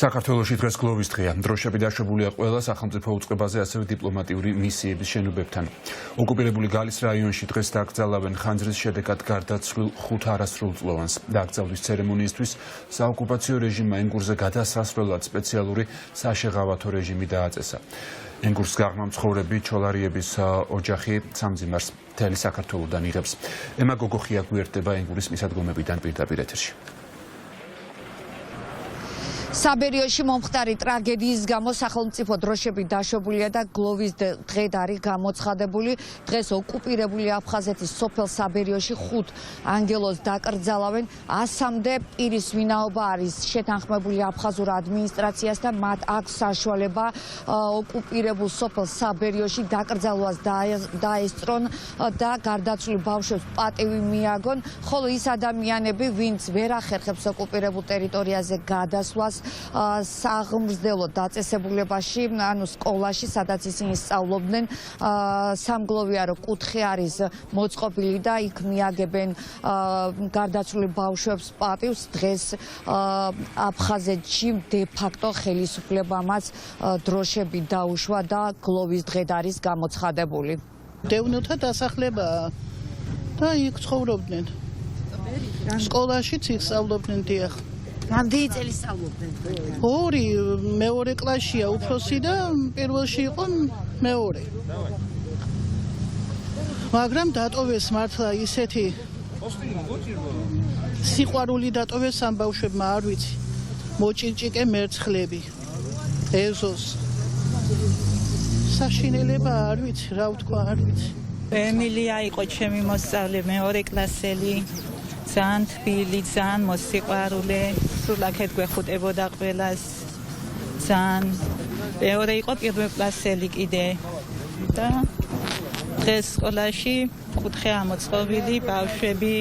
საქართველოში დღეს გლოვის დღეა. დროშები დაშვებულია ყველა სახელმწიფო უწყებაზე, ასევე დიპლომატიური მისიების შენობებთან. ოკუპირებული გალის რაიონში დღეს დაკრძალავენ ხანძრის შედეგად გარდაცვლილ 5 არასრულწლოვანს. დაკრძალვის ცერემონიისთვის საოკუპაციო რეჟიმმა ენგურზე გადასასვლელად სპეციალური საშეღავათო რეჟიმი დააწესა. ენგურს გაღმა მცხოვრები ჩოლარიების ოჯახი სამძიმარს მთელი საქართველოდან იღებს. ემა გოგოხია გვერდება ენგურის მისადგომებიდან პირდაპირ ეთერში. საბერიოში მომხდარი ტრაგედიის გამო სახელმწიფო დროშები დაშვებულია და გლოვის დღედ არის გამოცხადებული. დღეს ოკუპირებული აფხაზეთის სოფელ საბერიოში 5 ანგელოზს დაკრძალავენ. 100-მდე პირის ვინაობა არის შეთანხმებული აფხაზურ ადმინისტრაციას და მათ აქვს საშუალება ოკუპირებულ სოფელ საბერიოში დაკრძალვას დაესწრონ და გარდაცვლილ ბავშვებს პატივი მიაგონ, ხოლო ის ადამიანები, ვინც ვერ ახერხებს ოკუპირებულ ტერიტორიაზე გადასვლას, საღმრძლო დაწესებულებაში, ანუ სკოლაში, სადაც ისინი სწავლობდნენ, სამგლოვიარო კუთხე არის მოწყობილი და იქ მიაგებენ გარდაცვლილ ბავშვებს პატივს. დღეს აფხაზეთში დე-ფაქტო ხელისუფლებამაც დროშები დაუშვა და გლოვის დღედ არის გამოცხადებული. დევნოთა დასახლებაა და იქ ცხოვრობდნენ. სკოლაშიც იქ სწავლობდნენ დიახ. რამდენი წელი სწავლობდნენ? 2, მეორე კლასშია უფროსი და პირველში იყო მეორე. მაგრამ დატოვეს მართლა ისეთი სიყვარული დატოვეს ამ ბავშვებმა, არ ვიცი. მოჭირჭიკე მერცხლები, ეზოს. საშინელება არ ვიცი, რა ვთქვა, არ ვიცი. ემილია იყო ჩემი მოსწავლე, მეორე კლასელი. ძალიან თბილი, ძალიან მოსიყვარულე, სულაკეთ გვეხუტებოდა ყველას. ძალიან მეორე იყო პირველ კლასელი კიდე. და დღეს სკოლაში კუთხე ამოწყობილი ბავშვები,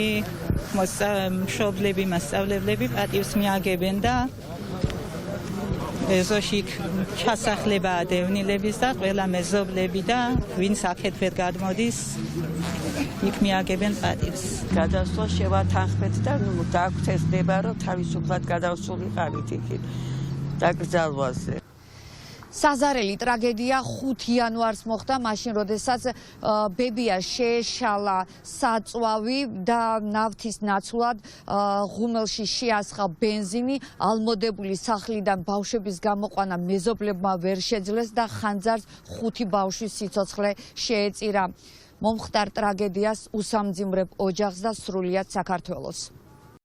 მშობლები, მასწავლებლები პატივს მიაგებენ და ეზოში ჩასახლებაა დევნილების და ყველა მეზობლები და ვინც აქეთ ვერ გადმოდის, იქ მიაგებენ პატივს. გადასვლა შევათანხმეთ და დაგვთ ესდება, რომ თავისუფლად გადავსულიყავით იქით დაკრძალვაზე. საზარელი ტრაგედია 5 იანვარს მოხდა, მაშინ როდესაც ბებია შეეშალა საწვავი და ნავთის ნაცვლად ღუმელში შეასხა ბენზინი. ალმოდებული სახლიდან ბავშვების გამოყვანა მეზობლებმა ვერ შეძლეს და ხანძარს 5 ბავშვის სიცოცხლე შეეწირა. მომხდარ ტრაგედიას უსამძიმრებ ოჯახს და სრულიად საქართველოს.